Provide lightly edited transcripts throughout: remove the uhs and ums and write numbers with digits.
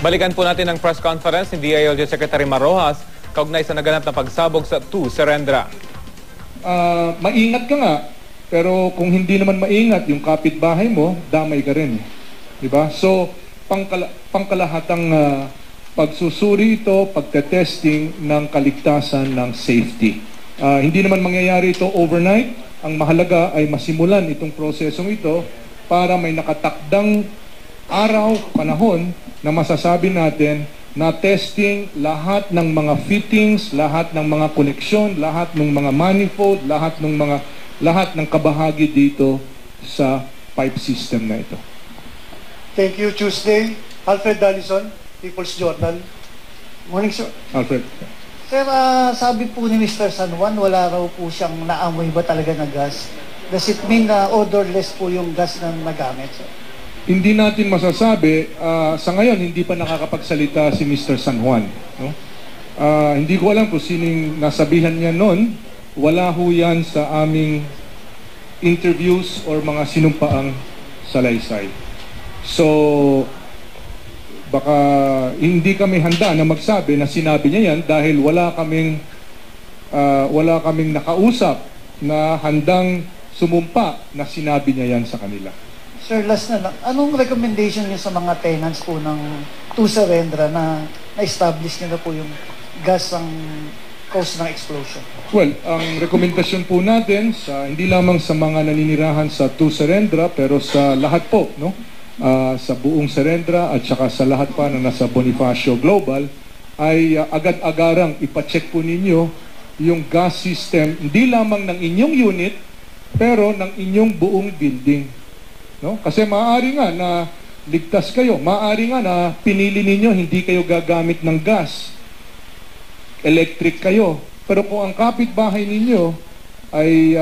Balikan po natin ang press conference ni DILG Secretary Marrojas kaugnay sa naganap na pagsabog sa 2 Serendra. Maingat ka nga, pero kung hindi naman maingat yung kapitbahay mo, damay ka rin. Diba? So, pangkalahatang pagsusuri ito, pagtetesting ng kaligtasan ng safety. Hindi naman mangyayari ito overnight. Ang mahalaga ay masimulan itong prosesong ito para may nakatakdang araw, panahon na masasabi natin na testing lahat ng mga fittings, lahat ng mga koneksyon, lahat ng mga manifold, lahat ng kabahagi dito sa pipe system na ito. Thank you. Tuesday, Alfred Dallison, People's Journal. Morning, sir. Alfred. Sir, sabi po ni Mr. San Juan, wala raw po siyang naamoy ba talaga na gas? Does it mean na odorless po yung gas na nagamit, sir? Hindi natin masasabi. Sa ngayon, hindi pa nakakapagsalita si Mr. San Juan. No? Hindi ko alam kung sining nasabihan niya noon. Wala ho yan sa aming interviews or mga sinumpaang salaysay. So, baka hindi kami handa na magsabi na sinabi niya yan dahil wala kaming nakausap na handang sumumpa na sinabi niya yan sa kanila. Sir, last na lang. Anong recommendation niyo sa mga tenants po ng 2 Serendra na na-establish nila po yung gas ang cause ng explosion? Well, ang rekomendasyon po natin hindi lamang sa mga naninirahan sa 2 Serendra pero sa lahat po, no? Sa buong Serendra at saka sa lahat pa na nasa Bonifacio Global ay agad-agarang ipacheck po ninyo yung gas system hindi lamang ng inyong unit pero ng inyong buong building. No? Kasi maaari nga na ligtas kayo, maaari nga na pinili ninyo hindi kayo gagamit ng gas. Electric kayo. Pero kung ang kapitbahay ninyo ay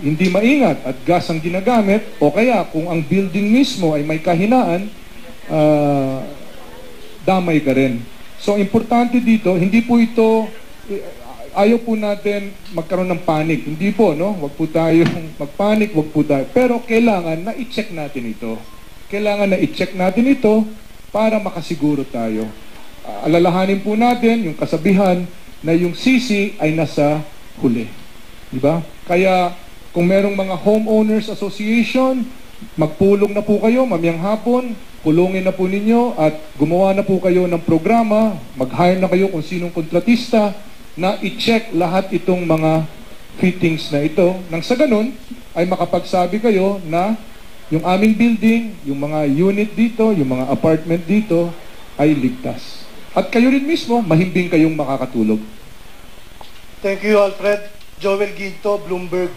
hindi maingat at gas ang ginagamit, o kaya kung ang building mismo ay may kahinaan, damay ka rin. So, importante dito, hindi po ito, ayaw po natin magkaroon ng panic. Hindi po, no? Wag po tayong magpanic, wag po tayo. Pero kailangan na i-check natin ito. Kailangan na i-check natin ito para makasiguro tayo. Alalahanin po natin yung kasabihan na yung sisi ay nasa huli. Diba? Kaya kung merong mga homeowners association, magpulong na po kayo mamayang hapon, pulungin na po ninyo at gumawa na po kayo ng programa, mag-hire na kayo kung sinong kontratista na i-check lahat itong mga fittings na ito. Nang sa ganun, ay makapagsabi kayo na yung aming building, yung mga unit dito, yung mga apartment dito, ay ligtas. At kayo rin mismo, mahimbing kayong makakatulog. Thank you, Alfred. Joel Ginto, Bloomberg.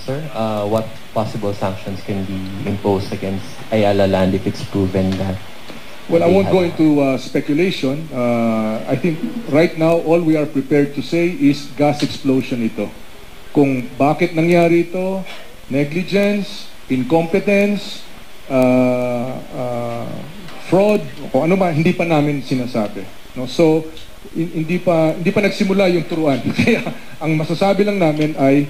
Sir, what possible sanctions can be imposed against Ayala Land if it's proven that? Well, I won't go into speculation. I think right now, all we are prepared to say is gas explosion ito. Kung bakit nangyari ito, negligence, incompetence, fraud, o ano ba, hindi pa namin sinasabi. No? So, hindi pa nagsimula yung turuan. Kaya, ang masasabi lang namin ay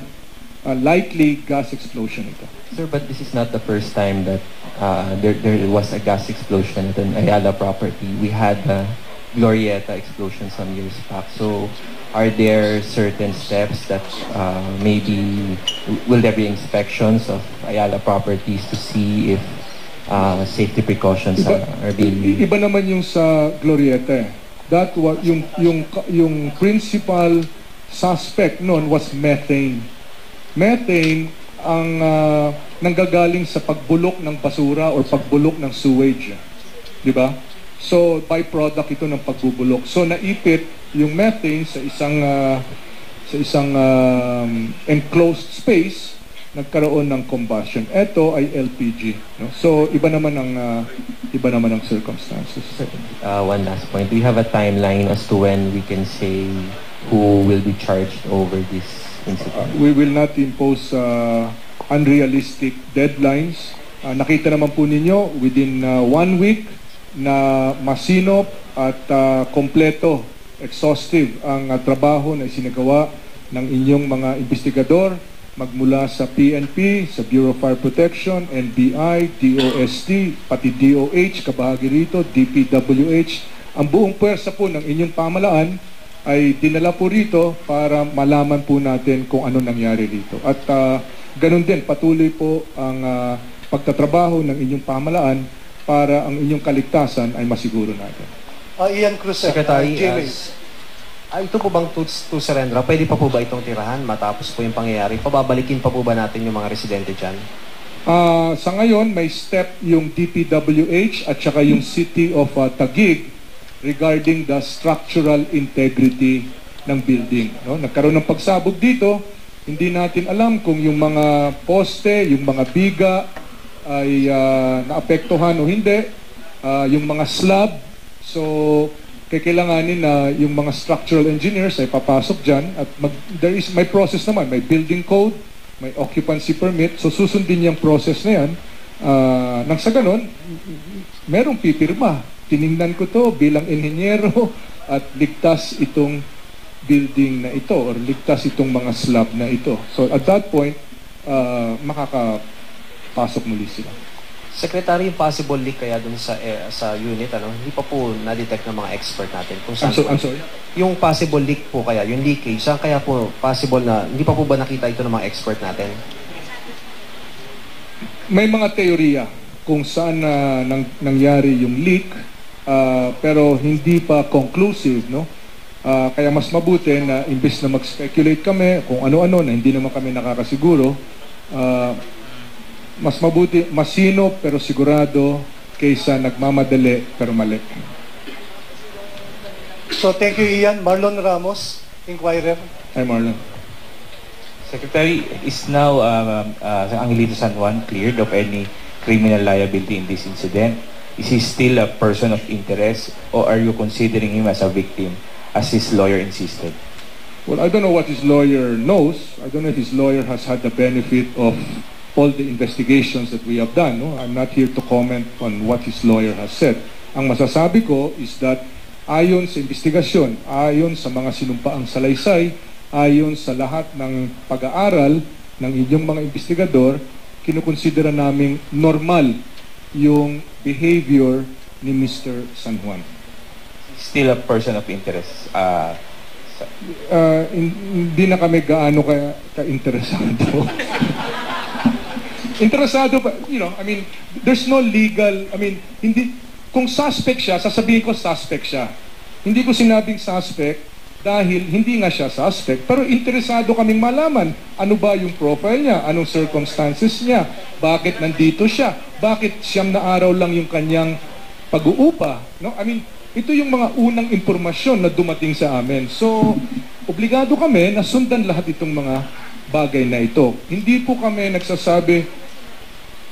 likely gas explosion ito. Sir, but this is not the first time that there was a gas explosion at an Ayala property. We had a Glorieta explosion some years back. So, are there certain steps that maybe, will there be inspections of Ayala properties to see if safety precautions are being... Iba naman yung sa Glorieta. That was, yung principal suspect noon was methane. Methane ang nanggagaling sa pagbulok ng basura or pagbulok ng sewage. Di ba? So, byproduct ito ng pagbubulok. So, naipit yung methane sa isang enclosed space, nagkaroon ng combustion. Ito ay LPG. No? So, iba naman ang circumstances. One last point. Do you have a timeline as to when we can say who will be charged over this incident? We will not impose unrealistic deadlines. Nakita naman po ninyo, within 1 week na masinop at kompleto, exhaustive ang trabaho na isinagawa ng inyong mga investigador magmula sa PNP, sa Bureau of Fire Protection, NBI, DOST, pati DOH, kabahagi rito, DPWH. Ang buong pwersa po ng inyong pamalaan ay dinala po rito para malaman po natin kung ano nangyari rito. At ganun din, patuloy po ang pagtatrabaho ng inyong pamalaan para ang inyong kaligtasan ay masiguro natin. Ian Cruz, sir. Secretary, GMA. ito po bang to surrender? Pwede pa po ba itong tirahan matapos po yung pangyayari? Pababalikin pa po ba natin yung mga residente dyan? Sa ngayon, may step yung DPWH at saka yung City of Taguig regarding the structural integrity ng building. No? Nagkaroon ng pagsabog dito, hindi natin alam kung yung mga poste, yung mga biga ay naapektuhan o hindi, yung mga slab. So, kailanganin na yung mga structural engineers ay papasok dyan at may process naman, may building code, may occupancy permit, so susundin yung process na yan. Nang sa ganon, merong pipirma. Tiningnan ko to bilang inhinyero at ligtas itong building na ito or ligtas itong mga slab na ito. So at that point, makakapasok muli sila. Secretary, yung possible leak kaya dun sa unit, hindi pa po na-detect ng mga expert natin. Kung saan I'm sorry? Yung possible leak po kaya, yung leakage, saan kaya po possible na, hindi pa po ba nakita ito ng mga expert natin? May mga teorya kung saan nangyari yung leak, pero hindi pa conclusive, no? Kaya mas mabuti na imbes na mag-speculate kami kung ano-ano na hindi naman kami nakakasiguro, mas mabuti, masino pero sigurado kaysa nagmamadali pero mali. So thank you, Ian. Marlon Ramos, Inquirer. Hi, Marlon. Secretary, is now Angelito San Juan cleared of any criminal liability in this incident? Is he still a person of interest or are you considering him as a victim as his lawyer insisted? Well, I don't know what his lawyer knows. I don't know if his lawyer has had the benefit of all the investigations that we have done. No? I'm not here to comment on what his lawyer has said. Ang masasabi ko is that ayon sa investigasyon, ayon sa mga sinumpaang salaysay, ayon sa lahat ng pag-aaral ng inyong mga investigador, kinukonsidera naming normal yung behavior ni Mr. San Juan. Still a person of interest? Hindi na kami gaano ka-interesado. Interesado pa, there's no legal, hindi, kung suspect siya, sasabihin ko suspect siya. Hindi ko sinabing suspect dahil hindi nga siya suspect, pero interesado kaming malaman ano ba yung profile niya, anong circumstances niya, bakit nandito siya, bakit siyam na araw lang yung kanyang pag-uupa, no? Ito yung mga unang impormasyon na dumating sa amin. So, obligado kami na sundan lahat itong mga bagay na ito. Hindi po kami nagsasabi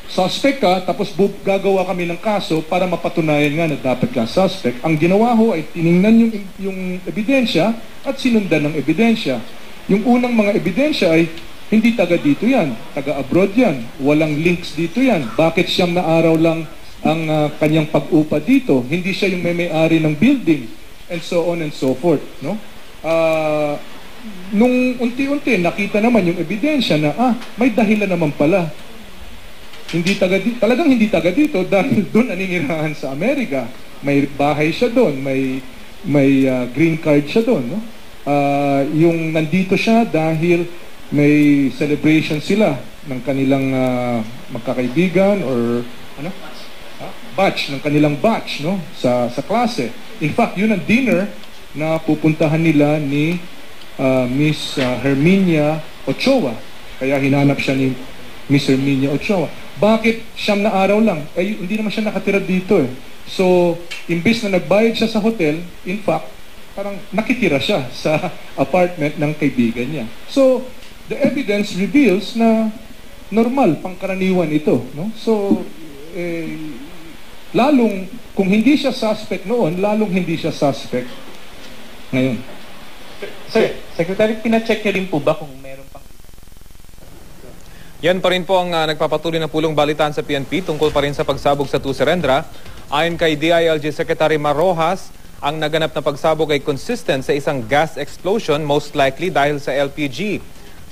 suspect ka, tapos gagawa kami ng kaso para mapatunayan nga na dapat ka suspect. Ang ginawa ho ay tiningnan yung ebidensya at sinundan ng ebidensya. Yung unang mga ebidensya ay hindi taga dito yan, taga abroad yan, walang links dito yan. Bakit siyam na araw lang ang kanyang pag-upa dito? Hindi siya yung may-ari ng building, and so on and so forth. No? Nung unti-unti nakita naman yung ebidensya na may dahilan naman pala. Talagang hindi taga dito dahil doon naninirahan sa Amerika. May bahay siya doon, may green card siya doon, no? Yung nandito siya dahil may celebration sila ng kanilang magkakaibigan or batch, ng kanilang batch, no? Sa klase. In fact, yun ang dinner na pupuntahan nila ni Miss Herminia Ochoa. Kaya hinanap siya ni Miss Herminia Ochoa. Bakit siyam na araw lang? Hindi naman siya nakatira dito eh. So, imbis na nagbayad siya sa hotel, in fact, parang nakitira siya sa apartment ng kaibigan niya. So, the evidence reveals na normal, pangkaraniwan ito. No? So, lalong, kung hindi siya suspect noon, lalong hindi siya suspect ngayon. Sir, Secretary, pina-check niyo rin po ba kung meron pang... Yan pa rin po ang nagpapatuloy na pulong balitaan sa PNP tungkol pa rin sa pagsabog sa Tuserendra. Ayon kay DILG Secretary Marrojas, ang naganap na pagsabog ay consistent sa isang gas explosion, most likely dahil sa LPG.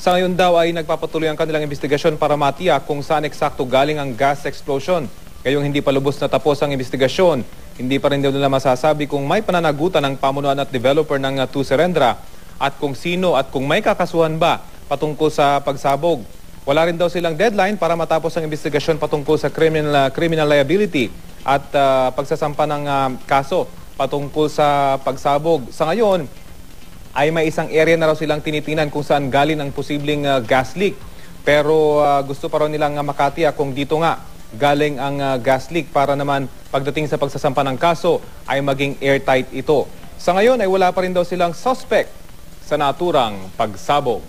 Sa ngayon daw ay nagpapatuloy ang kanilang investigasyon para matiyak kung saan eksakto galing ang gas explosion. Ngayong hindi pa lubos na tapos ang investigasyon, hindi pa rin daw nila masasabi kung may pananagutan ng pamunuan at developer ng 2 Serendra at kung sino at kung may kakasuhan ba patungkol sa pagsabog. Wala rin daw silang deadline para matapos ang investigasyon patungkol sa criminal liability at pagsasampa ng kaso patungkol sa pagsabog. Sa ngayon, ay may isang area na raw silang tinitinan kung saan galing ang posibleng gas leak. Pero gusto pa raw nilang makatiyak kung dito nga galing ang gas leak para naman pagdating sa pagsasampa ng kaso ay maging airtight ito. Sa ngayon ay wala pa rin daw silang suspect sa naturang pagsabog.